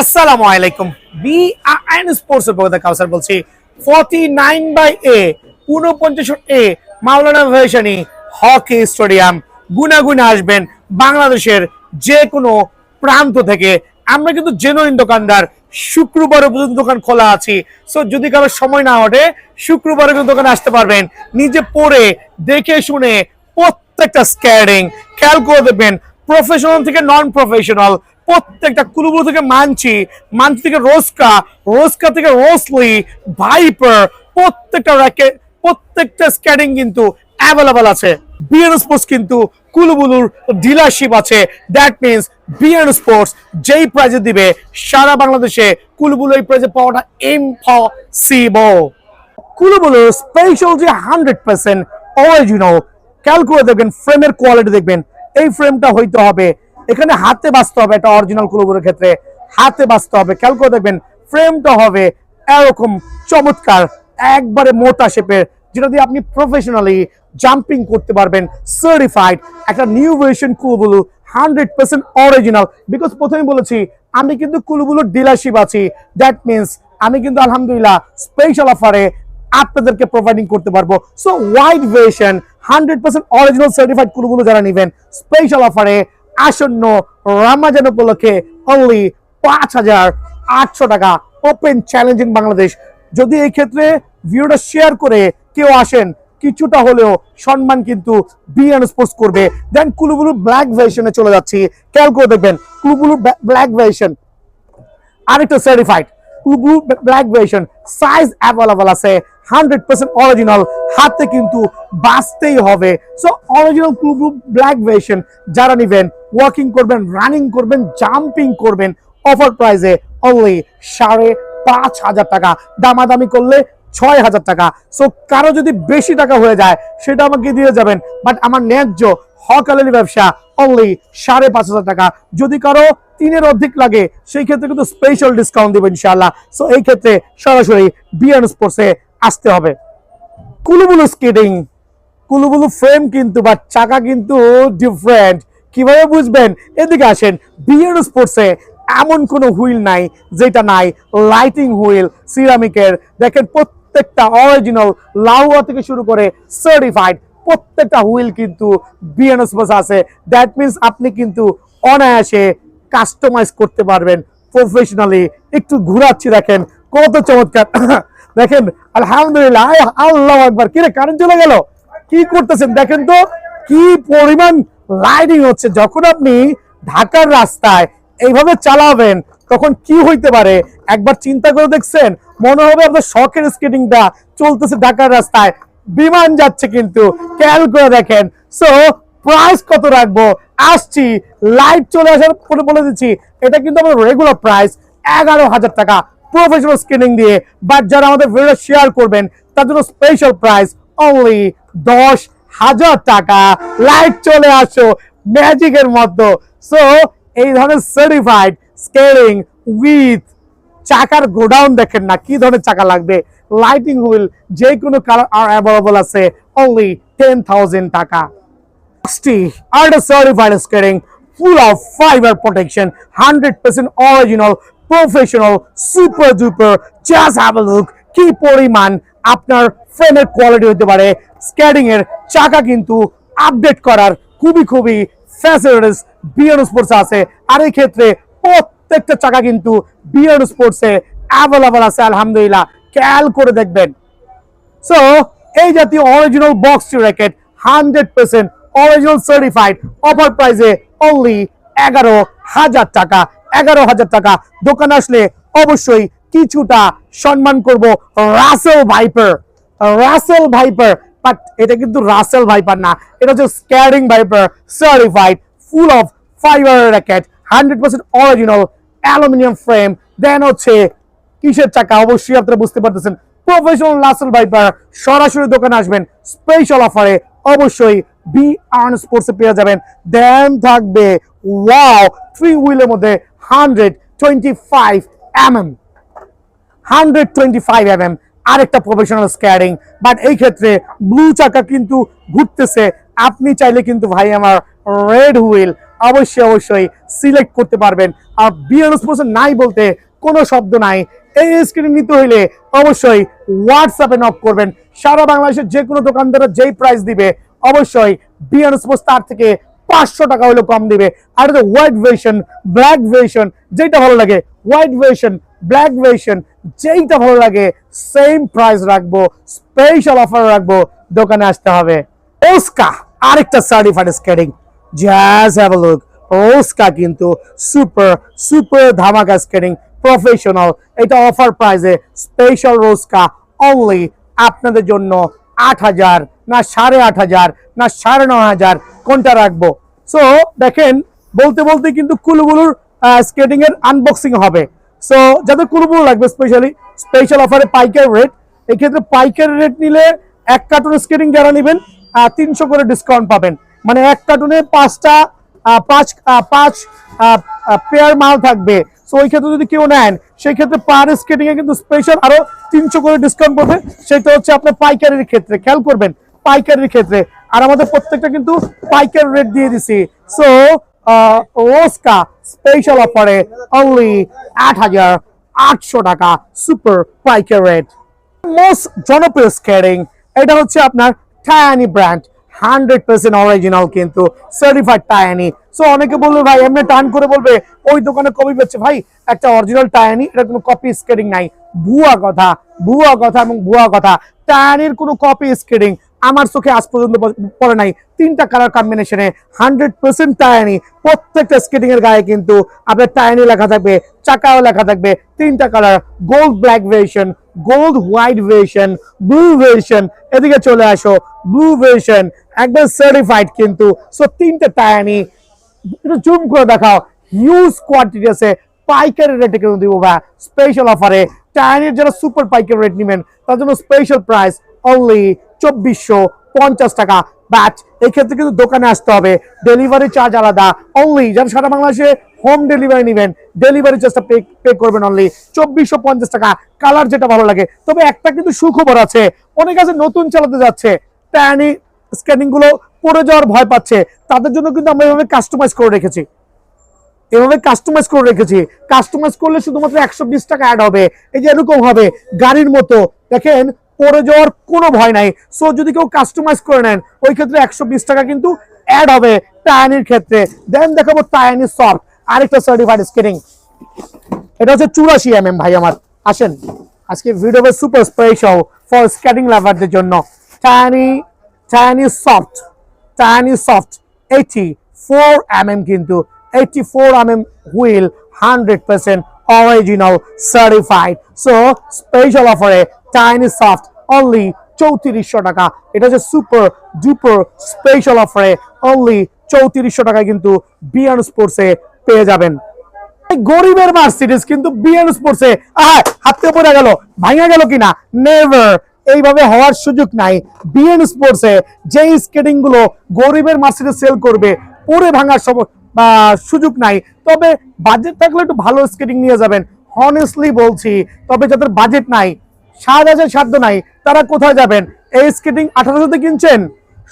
আসসালামু আলাইকুম। BIN sports এর পক্ষ থেকে কাউসার বলছি। 49/A 49 মাওলানা ভাসানী হকি স্টেডিয়াম গুনাগুনে আসবেন বাংলাদেশের যে কোনো প্রান্ত থেকে। আমরা কিন্তু জেনুইন দোকানদার, শুক্রবার পর্যন্ত দোকান খোলা আছি। সো যদি কারো সময় না ওঠে শুক্রবারে কিন্তু দোকানে আসতে পারবেন, নিজে পড়ে দেখে শুনে প্রত্যেকটা স্ক্যারিং খেয়াল করে দেখবেন। প্রফেশনাল থেকে নন প্রফেশনাল প্রত্যেকটা কুলুবুলু থেকে মানচি, মানচি থেকে রোস্কা, রোস্কা থেকে রোসলি, ভাইপার, প্রত্যেকটা র্যাকেট, প্রত্যেকটা স্ক্যাডিং কিন্তু অ্যাভেলেবল আছে। বিএন স্পোর্টস কিন্তু কুলুবুলুর ডিলারশিপ আছে। দ্যাট মিনস বিএন স্পোর্টস যেই প্রাইজে দিবে সারা বাংলাদেশে কুলুবুলু এই প্রাইজে পাওয়াটা ইম্পসিবল। কুলুবুলুর স্পেশাল যে 100% অরিজিনাল, খেয়াল করে দেখবেন ফ্রেমের কোয়ালিটি দেখবেন। এই ফ্রেমটা হইতে হবে, এখানে হাতে বাঁচতে হবে। এটা অরিজিনাল কুলুবুলুর ক্ষেত্রে হাতে বাঁচতে হবে। খেয়াল করে দেখবেন ফ্রেমটা হবে এরকম চমৎকার, একবারে মোটা শেপের, যেটা দিয়ে আপনি প্রফেশনালি জাম্পিং করতে পারবেন। সার্টিফাইড একটা নিউ ভার্সন কুলুবুলু 100% অরিজিনাল। বিকজ প্রথমে বলেছি আমি কিন্তু কুলুবুলুর ডিলারশিপ আছি। দ্যাট মিনস আমি কিন্তু আলহামদুলিল্লাহ স্পেশাল অফারে আপনাদেরকে প্রোভাইডিং করতে পারবো। So wide version 100% original certified কুলুবুলু যারা নেবেন স্পেশাল অফারে আসন্ন রমজান উপলক্ষে অনলি 5,800 টাকা ওপেন চ্যালেঞ্জিং বাংলাদেশ। যদি এই ক্ষেত্রে ভিডিওটা শেয়ার করে কেউ আসেন, কিছুটা হলেও সম্মান কিন্তু বিএন স্পোর্টস করবে। দেন কুলুবুলু ব্ল্যাক ভার্সনে চলে যাচ্ছি। খেয়াল করে দেখবেন কুলুবুলু ব্ল্যাক ভার্সন আরেকটা সার্টিফাইড কুলুবুলু ব্ল্যাক ভার্সন সাইজ অ্যাভেলেবল আছে। 100% অরিজিনাল, হাতে কিন্তু বাঁচতেই হবে। সো অরিজিনাল কুলুবুলু ব্ল্যাক ভার্সন যারা নেবেন, ওয়াকিং করবেন, রানিং করবেন, জাম্পিং করবেন, অফার প্রাইসে অনলি 5,500 টাকা, দামাদামি করলে 6,000 টাকা। সো কারো যদি বেশি টাকা হয়ে যায় সেটা আমাকে দিয়ে যাবেন, বাট আমার ন্যায্য হকালের ব্যবসা অনলি 5,500 টাকা। যদি কারো 3-এর অধিক লাগে সেই ক্ষেত্রে কিন্তু স্পেশাল ডিসকাউন্ট দেবেন ইনশাআল্লাহ। সো এই ক্ষেত্রে সরাসরি বিএন স্পোর্টসে আসতে হবে। কুলুবুলু স্কেটিং, কুলুবুলু ফ্রেম কিন্তু বা চাকা কিন্তু ডিফারেন্ট। কিভাবে বুঝবেন? এদিকে আসেন। বিএন স্পোর্টসে এমন কোনো হুইল নাই যেটা নাই। লাইটিং হুইল সিরামিকের দেখেন, প্রত্যেকটা অরিজিনাল, লাউয়া থেকে শুরু করে সার্টিফাইড প্রত্যেকটা হুইল কিন্তু বিএন স্পোর্টস আছে। দ্যাট মিনস আপনি কিন্তু অনায়াসে কাস্টমাইজ করতে পারবেন প্রফেশনালি। একটু ঘুরাচ্ছি দেখেন কত চমৎকার। দেখেন আলহামদুলিল্লাহ, আল্লাহু আকবার। কিরে কারেন্ট চলে গেল, কি করতেছেন দেখেন তো কি পরিমাণ লাইটিং হচ্ছে। যখন আপনি ঢাকার রাস্তায় এইভাবে চালাবেন তখন কি হইতে পারে একবার চিন্তা করে দেখছেন? মনে হবে আপনার শখের স্কেটিংটা চলতেছে ঢাকার রাস্তায়, বিমান যাচ্ছে কিন্তু। খেয়াল করে দেখেন। সো প্রাইস কত রাখবো আসছি, লাইভ চলে আসার পরে বলে দিচ্ছি। এটা কিন্তু আমার রেগুলার প্রাইস 11,000 টাকা প্রফেশনাল স্কেটিং দিয়ে। বাট যারা আমাদের ভিডিও শেয়ার করবেন তার জন্য স্পেশাল প্রাইস অনলি 10,000 টাকা। লাইভ চলে আসো ম্যাজিকের মতো। সো এই ধরনের সার্টিফাইড স্কেটিং উইথ চাকার গোডাউন দেখেন না কি ধরনের চাকা লাগবে। লাইটিং হুইল যে কোনো কালার আর অ্যাভেলেবল আছে অনলি 10,000 টাকা। Are the certified skating full of fiber protection, 100% original, professional, super duper. Just have a look কি পরিমাণ আপনার ফ্রেমের কোয়ালিটি হতে পারে। স্কেটিং এর চাকা কিন্তু আপডেট করার খুবই খুবই ফ্যাসিলিটিস বিএন স্পোর্টস আছে। আর এই ক্ষেত্রে প্রত্যেকটা চাকা কিন্তু বিএন স্পোর্টসে অ্যাভেলেবল আছে আলহামদুলিল্লাহ। খেয়াল করে দেখবেন। সো এই জাতীয় original box racket 100% original certified offer প্রাইসে অনলি 11,000 টাকা। 11,000 টাকা দোকানে আসলে অবশ্যই কিছুটা সম্মান করব। Russell viper, Russell viper, but এটা কিন্তু রাসেল ভাইপার না, এটা হচ্ছে স্ক্যারিং viper certified full of fibre racket 100% original aluminium frame. Then হচ্ছে কিসের চাকা অবশ্যই আপনারা বুঝতে পারতেছেন। প্রফেশনাল রাসেল ভাইপার সরাসরি দোকানে আসবেন স্পেশাল অফারে অবশ্যই বিআরএন স্পোর্টসে পেয়ে যাবেন। দেন থাকবে ওয়াও 3 হুইলের মধ্যে 125 mm আরেকটা প্রফেশনাল স্ক্যারিং। বাট এই ক্ষেত্রে ব্লু চাকা কিন্তু ঘুরতেছে। আপনি চাইলে কিন্তু ভাই আমার রেড হুইল অবশ্যই অবশ্যই সিলেক্ট করতে পারবেন। আর বিএন স্পোর্টস নাই বলতে কোনো শব্দ নাই। এই স্কেটিং নিতে হইলে অবশ্যই হোয়াটসঅ্যাপে নক করবেন। সারা বাংলাদেশের যে কোনো দোকানদার যেই প্রাইস দিবে অবশ্যই বিএন স্পোর্টস তার থেকে 500 টাকা হলে কম দিবে। আর হোয়াইট ভার্সন, ব্ল্যাক ভার্সন, যেটা ভালো লাগে, হোয়াইট ভার্সন, ব্ল্যাক ভার্সন, যেইটা ভালো লাগে সেম প্রাইস রাখবো, স্পেশাল অফার রাখবো, দোকানে আসতে হবে। ওস্কা আরেকটা certified skating, just have a look. ওস্কা কিন্তু সুপার সুপার ধামাকা স্কেটিং, প্রফেশনাল। এটা অফার প্রাইসে স্পেশাল রোস্কা অনলি আপনাদের জন্য 8,000 না 8,500 না 9,500, কোনটা রাখবো? সো দেখেন, বলতে বলতে কিন্তু কুলুবুলুর স্কেটিং এর আনবক্সিং হবে। সো যাদের কুলুবুলু লাগবে স্পেশালি স্পেশাল অফারে পাইকারি রেট। এই ক্ষেত্রে পাইকারি রেট নিলে 1 কার্টুন স্কেটিং যারা নেবেন 300 করে ডিসকাউন্ট পাবেন। মানে 1 কার্টুনে 5 পেয়ার মাল থাকবে। সো ওই ক্ষেত্রে যদি কেউ নেন সেই ক্ষেত্রে পার স্কেটিং এ কিন্তু স্পেশাল আরো 300 করে ডিসকাউন্ট পাবে। সেটা হচ্ছে আপনার পাইকারির ক্ষেত্রে, খেয়াল করবেন পাইকারির ক্ষেত্রে। আর আমাদের প্রত্যেকটা কিন্তু পাইকারি রেট দিয়ে দিছি। সো ওস্কা স্পেশাল অফারে অনলি 8,800 টাকা, সুপার পাইকারি রেট। মোস্ট জনপ্রিয় স্কেটিং এটা হচ্ছে আপনার টায়ানি ব্র্যান্ড, 100% অরিজিনাল কিন্তু সার্টিফাইড টায়ানি। সো অনেকে বলবে ভাই এমনি টান করে বলবে ওই দোকানে কপি বেচছে। ভাই একটা অরিজিনাল টায়ানি, এটা কোনো কপি স্কেটিং নাই। ভুয়া কথা, ভুয়া কথা এবং ভুয়া কথা। টায়ানির কোনো কপি স্কেটিং আমার চোখে আজ পর্যন্ত পড়ে নাই। 3টা কালার কম্বিনেশনে 100% টায়ানি। প্রত্যেকটা স্কেটিং এর গায়ে কিন্তু আপনার টায়ানি লেখা থাকবে, চাকাও লেখা থাকবে। 3টা colour, gold black variation, gold white variation, blue variation. এদিকে চলে আসো, ব্লু ভেরিয়েশন একবার সার্টিফাইড কিন্তু। সো 3টা টায়ানি, একটু জুম করে দেখাও, হিউজ কোয়ান্টিটি আছে। পাইকারি রেটে কিন্তু দিব ভাই স্পেশাল অফারে। টায়ানির যারা সুপার পাইকারি রেট নেবেন তার জন্য স্পেশাল প্রাইস অনলি 2,450 টাকা। বাট এই ক্ষেত্রে কিন্তু দোকানে আসতে হবে, ডেলিভারি চার্জ আলাদা। অনলি যারা সারা বাংলাদেশে হোম ডেলিভারি নেবেন ডেলিভারি চার্জটা পে করবেন অনলি 2,450 টাকা। কালার যেটা ভালো লাগে। তবে একটা কিন্তু সুখবর আছে, অনেক আছে নতুন চালাতে যাচ্ছে, টায়ানি স্ক্যানিং গুলো পড়ে যাওয়ার ভয় পাচ্ছে, তাদের জন্য কিন্তু আমরা এভাবে কাস্টমাইজ করে রেখেছি। কাস্টমাইজ করলে শুধুমাত্র 120 টাকা অ্যাড হবে। এই যে এরকম হবে গাড়ির মতো, দেখেন পড়ে যাওয়ার কোনো ভয় নাই। সো যদি কেউ কাস্টমাইজ করে নেন ওই ক্ষেত্রে 120 টাকা কিন্তু অ্যাড হবে টায়ানির ক্ষেত্রে। দেন দেখাবো টায়ানি সফট আরেকটা সার্টিফাইড স্কেটিং। এটা হচ্ছে 84 mm ভাই আমার। আসেন আজকে video super special for skating লাভারদের জন্য। টায়ানি সফট 84 mm কিন্তু 84 mm wheel, 100% original certified. So special অফারে টায়ানি সফট অনলি 3400 টাকা। এটা হচ্ছে সুপার ডুপার স্পেশাল অফারে অনলি 3400 টাকায় কিন্তু বিএন স্পোর্টসে পেয়ে যাবেন। গরিবের মার্সিডিজ কিন্তু বিএন স্পোর্টসে হাতে পড়ে গেল, ভাঙা গেল কিনা, নেভার। এইভাবে হওয়ার সুযোগ নাই। বিএন স্পোর্টসে যেই স্কেটিং গুলো গরিবের মার্সিডিজ সেল করবে পরে ভাঙার সুযোগ নাই। তবে বাজেট থাকলে একটু ভালো স্কেটিং নিয়ে যাবেন, হনেস্টলি বলছি। তবে যাদের বাজেট নাই, 7,000 সাধ্য নাই, তারা কোথায় যাবেন? এই স্কেটিং 1800 কিনছেন,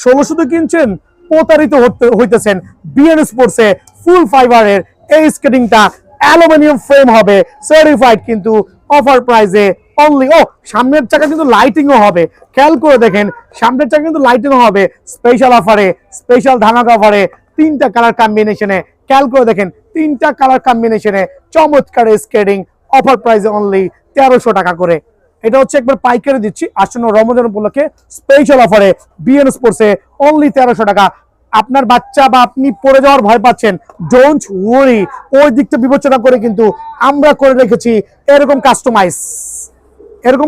1600 কিনছেন, প্রতারিত হইতেছেন। বিএন স্পোর্টসে ফুল ফাইবারের এই স্কেটিংটা অ্যালুমিনিয়াম ফ্রেম হবে, সার্টিফাইড কিন্তু অফার প্রাইসে অনলি। সামনের চাকা কিন্তু লাইটিংও হবে, খেয়াল করে দেখেন সামনের চাকা কিন্তু লাইটিংও হবে স্পেশাল অফারে, স্পেশাল ধামাকা অফারে। 3টা কালার কম্বিনেশনে, খেয়াল করে দেখেন 3টা কালার কম্বিনেশনে চমৎকার স্কেটিং অফার প্রাইসে অনলি 1300 টাকা করে। এটা হচ্ছে একবার পাইকারি দিচ্ছি আসন্ন রমজান উপলক্ষে স্পেশাল অফারে বিএন স্পোর্টসে অনলি 1300 টাকা। আপনার বাচ্চা বা আপনি পড়ে যাওয়ার ভয় পাচ্ছেন, ডোন্ট ওয়ারি। ওই দিকটা বিবেচনা করে কিন্তু আমরা করে রেখেছি এরকম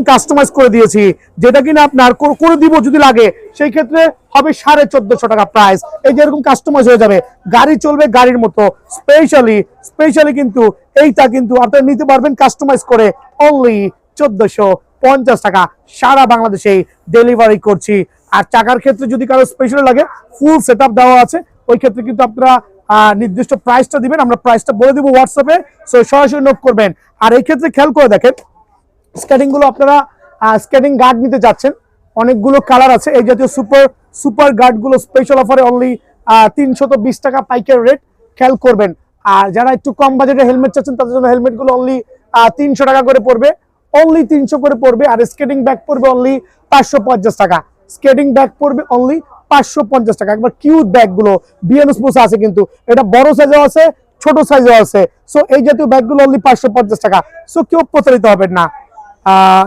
কাস্টমাইজ করে দিয়েছি, যেটা কিনা আপনার করে দিব যদি লাগে সেই ক্ষেত্রে হবে 1450 টাকা প্রাইস। এই যে এরকম কাস্টমাইজ হয়ে যাবে, গাড়ি চলবে গাড়ির মতো। স্পেশালি কিন্তু এইটা কিন্তু আপনারা নিতে পারবেন কাস্টমাইজ করে অনলি 1450 টাকা। সারা বাংলাদেশে ডেলিভারি করছি। আর চাকার ক্ষেত্রে যদি কারো স্পেশাল লাগে ফুল সেটআপ দেওয়া আছে, ওই ক্ষেত্রে কিন্তু আপনারা নির্দিষ্ট প্রাইসটা দিবেন, আমরা প্রাইসটা বলে দিব হোয়াটসঅ্যাপে। সো সরাসরি নোট করবেন। আর এই ক্ষেত্রে খেয়াল করে দেখেন স্কেটিং গুলো আপনারা স্কেটিং গার্ড নিতে যাচ্ছেন, অনেকগুলো কালার আছে। এই জাতীয় সুপার গার্ড গুলো স্পেশাল অফারে অনলি 320 টাকা পাইকারি রেট। খেয়াল করবেন আর যারা একটু কম বাজেটে হেলমেট চাচ্ছেন তাদের জন্য হেলমেট গুলো অনলি 300 টাকা করে পড়বে, অনলি 300 করে পড়বে। আর স্কেটিং ব্যাগ পড়বে অনলি 550 টাকা, স্কেটিং ব্যাগ পড়বে অনলি 550 টাকা। একবার কিউট ব্যাগ গুলো বিএন স্পোর্টস আছে, কিন্তু এটা বড় সাইজও আছে ছোট সাইজও আছে। সো এই জাতীয় ব্যাগ গুলো অনলি 550 টাকা। সো কেউ প্রতারিত হবেন না।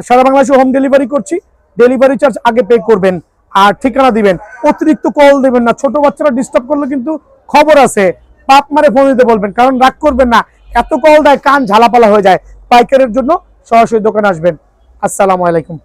সারা বাংলাদেশে হোম ডেলিভারি করছি, ডেলিভারি চার্জ আগে পে করবেন আর ঠিকানা দিবেন। অতিরিক্ত কল দিবেন না, ছোট বাচ্চারা ডিস্টার্ব করলে কিন্তু খবর আছে, বাপ মারে ফোন দিতে বলবেন, কারণ রাগ করবেন না, এত কল দেয় কান ঝালাপালা হয়ে যায়। পাইকারের জন্য সরাসরি দোকানে আসবেন। আসসালামু আলাইকুম।